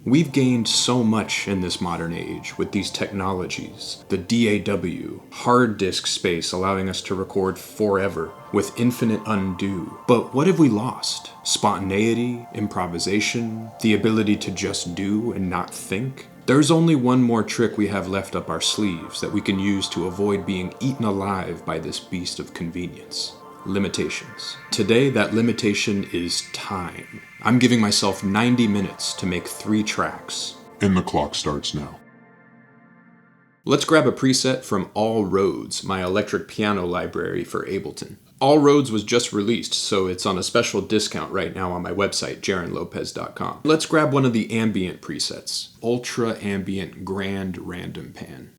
We've gained so much in this modern age with these technologies. The DAW, hard disk space allowing us to record forever with infinite undo. But what have we lost? Spontaneity, improvisation, the ability to just do and not think? There's only one more trick we have left up our sleeves that we can use to avoid being eaten alive by this beast of convenience. Limitations. Today, that limitation is time. I'm giving myself 90 minutes to make 3 tracks. And the clock starts now. Let's grab a preset from All Roads, my electric piano library for Ableton. All Roads was just released, so it's on a special discount right now on my website, jaronlopez.com. Let's grab one of the ambient presets, Ultra Ambient Grand Random Pan.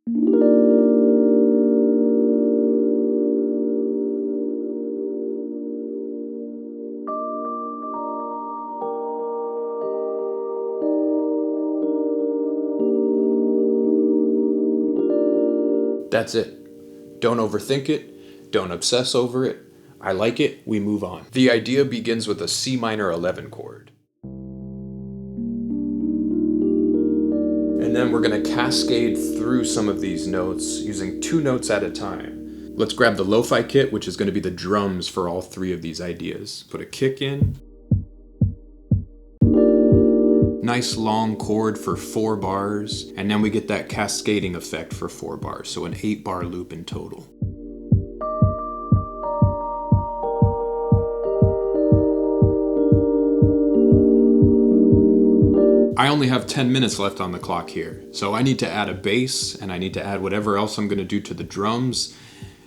That's it. Don't overthink it. Don't obsess over it. I like it. We move on. The idea begins with a C minor 11 chord. And then we're going to cascade through some of these notes using 2 notes at a time. Let's grab the lo-fi kit, which is going to be the drums for all 3 of these ideas. Put a kick in. Nice long chord for 4 bars, and then we get that cascading effect for 4 bars, so an 8-bar loop in total. I only have 10 minutes left on the clock here, so I need to add a bass, and I need to add whatever else I'm going to do to the drums,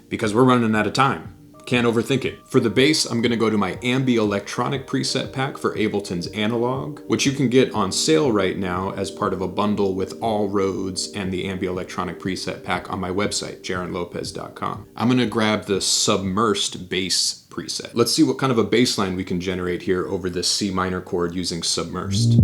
because we're running out of time. Can't overthink it. For the bass, I'm going to go to my Ambi Electronic preset pack for Ableton's Analog, which you can get on sale right now as part of a bundle with All Roads and the Ambi Electronic preset pack on my website, jaronlopez.com. I'm going to grab the Submersed bass preset. Let's see what kind of a bass line we can generate here over this C minor chord using Submersed.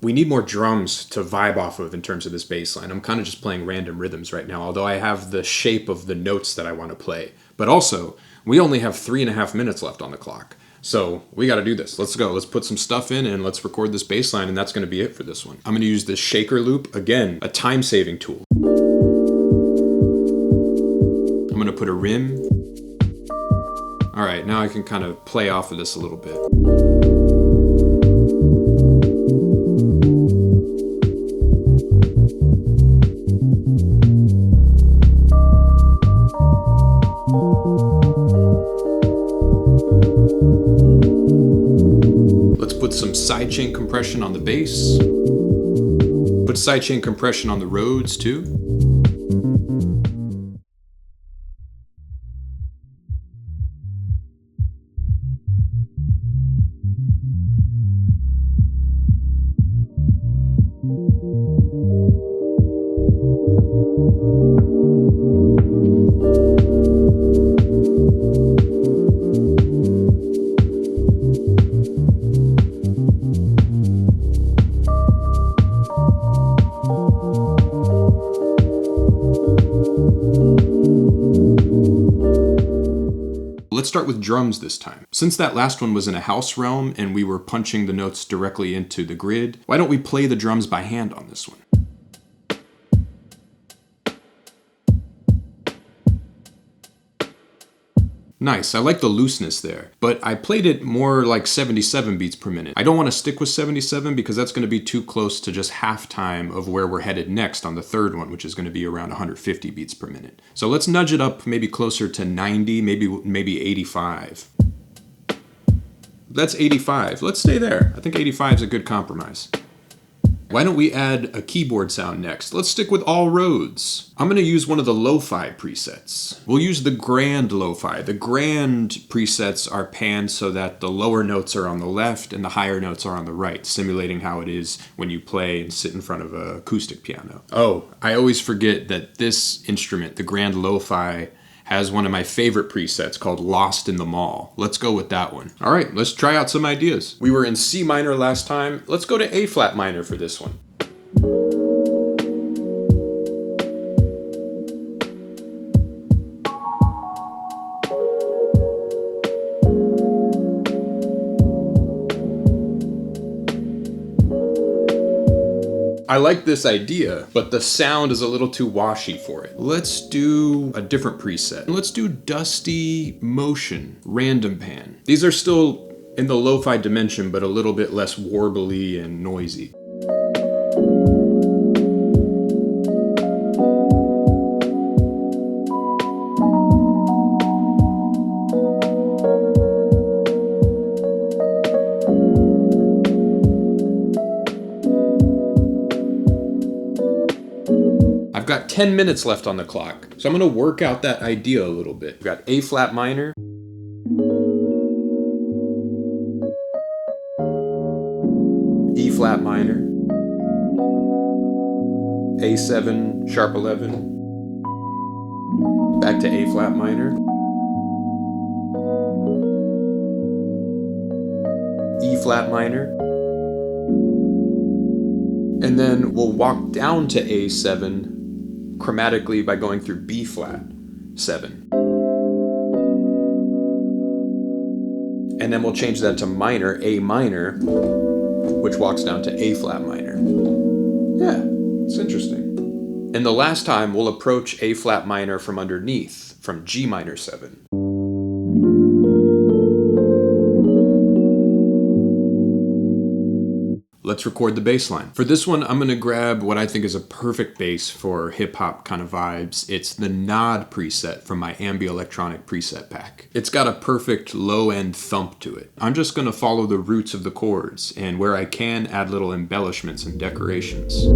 We need more drums to vibe off of in terms of this bass line. I'm kind of just playing random rhythms right now, although I have the shape of the notes that I want to play. But also, we only have 3.5 minutes left on the clock. So we got to do this. Let's go. Let's put some stuff in and let's record this bass line, and that's going to be it for this one. I'm going to use this shaker loop, again, a time-saving tool. I'm going to put a rim. All right, now I can kind of play off of this a little bit. Put some sidechain compression on the bass. Put sidechain compression on the Rhodes too. Let's start with drums this time. Since that last one was in a house realm and we were punching the notes directly into the grid, why don't we play the drums by hand on this one? Nice, I like the looseness there, but I played it more like 77 beats per minute. I don't want to stick with 77 because that's going to be too close to just halftime of where we're headed next on the third one, which is going to be around 150 beats per minute. So let's nudge it up maybe closer to 90, maybe 85. That's 85. Let's stay there. I think 85 is a good compromise. Why don't we add a keyboard sound next? Let's stick with All Roads. I'm going to use one of the lo-fi presets. We'll use the grand lo-fi. The grand presets are panned so that the lower notes are on the left and the higher notes are on the right, simulating how it is when you play and sit in front of an acoustic piano. Oh, I always forget that this instrument, the grand lo-fi, has one of my favorite presets called Lost in the Mall. Let's go with that one. All right, let's try out some ideas. We were in C minor last time. Let's go to A flat minor for this one. I like this idea, but the sound is a little too washy for it. Let's do a different preset. Let's do Dusty Motion, Random Pan. These are still in the lo-fi dimension, but a little bit less warbly and noisy. I've got 10 minutes left on the clock, so I'm gonna work out that idea a little bit. We've got A flat minor, E flat minor, A7, sharp 11, back to A flat minor, E flat minor, and then we'll walk down to A7 chromatically by going through B flat 7. And then we'll change that to minor, A minor, which walks down to A flat minor. Yeah, it's interesting. And the last time we'll approach A flat minor from underneath, from G minor 7. Let's record the bass line. For this one, I'm gonna grab what I think is a perfect bass for hip hop kind of vibes. It's the Nod preset from my Ambi Electronic preset pack. It's got a perfect low end thump to it. I'm just gonna follow the roots of the chords, and where I can, add little embellishments and decorations.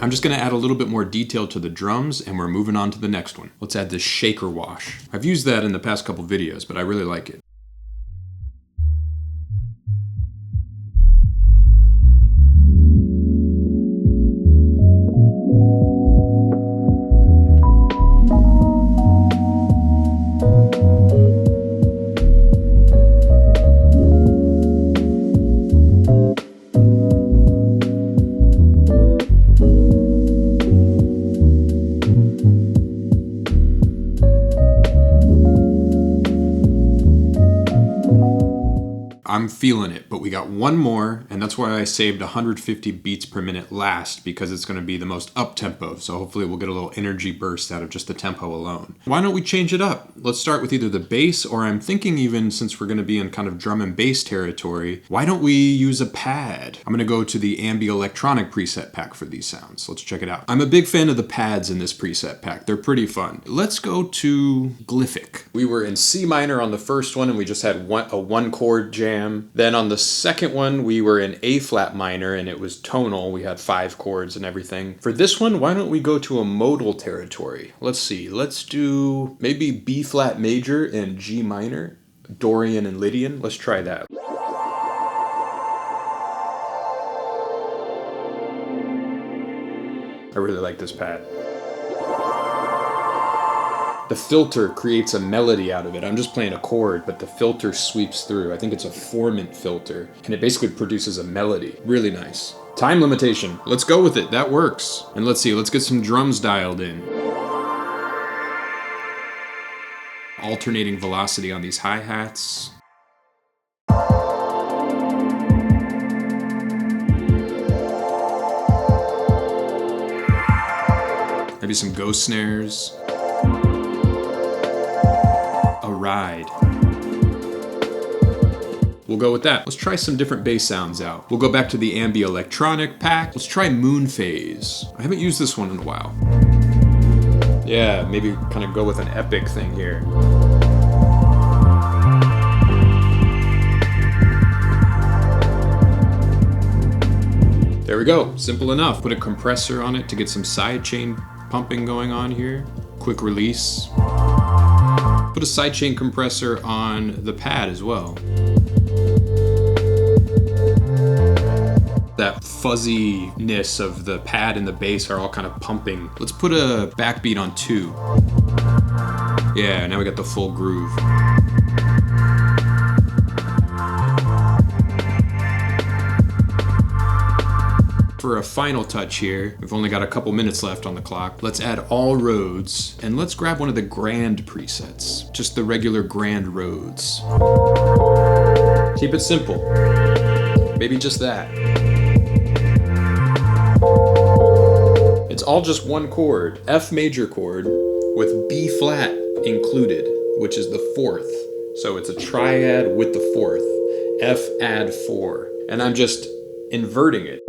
I'm just gonna add a little bit more detail to the drums, and we're moving on to the next one. Let's add this shaker wash. I've used that in the past couple videos, but I really like it. I'm feeling it, but we got one more, and that's why I saved 150 beats per minute last, because it's going to be the most up-tempo, so hopefully we'll get a little energy burst out of just the tempo alone. Why don't we change it up? Let's start with either the bass, or I'm thinking even since we're going to be in kind of drum and bass territory, why don't we use a pad? I'm going to go to the Ambi Electronic preset pack for these sounds. Let's check it out. I'm a big fan of the pads in this preset pack. They're pretty fun. Let's go to Glyphic. We were in C minor on the first one, and we just had a one chord jam. Then on the second one, we were in A flat minor, and it was tonal. We had 5 chords and everything. For this one, why don't we go to a modal territory? Let's see. Let's do maybe B flat major and G minor, Dorian and Lydian. Let's try that. I really like this pad. The filter creates a melody out of it. I'm just playing a chord, but the filter sweeps through. I think it's a formant filter, and it basically produces a melody. Really nice. Time limitation. Let's go with it. That works. And let's see, let's get some drums dialed in. Alternating velocity on these hi-hats. Maybe some ghost snares. A ride. We'll go with that. Let's try some different bass sounds out. We'll go back to the Ambi Electronic pack. Let's try Moon Phase. I haven't used this one in a while. Yeah, maybe kind of go with an epic thing here. There we go, simple enough. Put a compressor on it to get some sidechain pumping going on here. Quick release. Put a sidechain compressor on the pad as well. That fuzziness of the pad and the bass are all kind of pumping. Let's put a backbeat on 2. Yeah, now we got the full groove. For a final touch here, we've only got a couple minutes left on the clock. Let's add all roads, and let's grab one of the grand presets. Just the regular grand roads. Keep it simple. Maybe just that. It's all just one chord, F major chord with B flat included, which is the 4th. So it's a triad with the 4th, F add 4. And I'm just inverting it.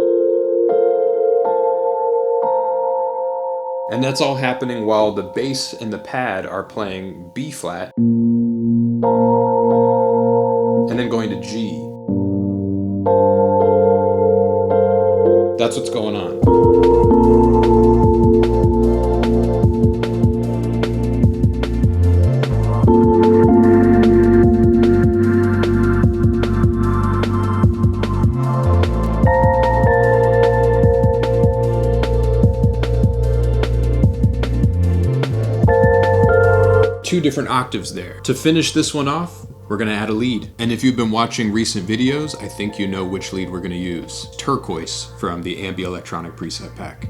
And that's all happening while the bass and the pad are playing B flat and then going to G. That's what's going on. 2 different octaves there. To finish this one off, we're gonna add a lead. And if you've been watching recent videos, I think you know which lead we're gonna use. Turquoise from the Ambi Electronic preset pack.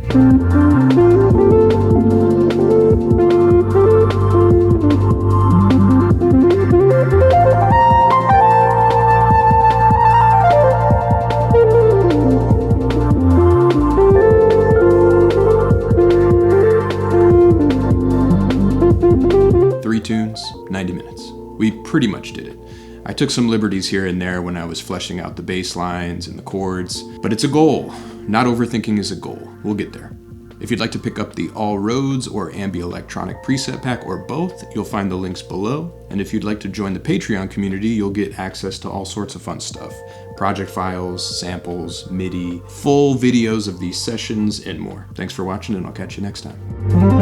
3 tunes, 90 minutes. We pretty much did it. I took some liberties here and there when I was fleshing out the bass lines and the chords, but it's a goal. Not overthinking is a goal. We'll get there. If you'd like to pick up the All Roads or Ambi Electronic preset pack or both, you'll find the links below. And if you'd like to join the Patreon community, you'll get access to all sorts of fun stuff. Project files, samples, MIDI, full videos of these sessions, and more. Thanks for watching, and I'll catch you next time.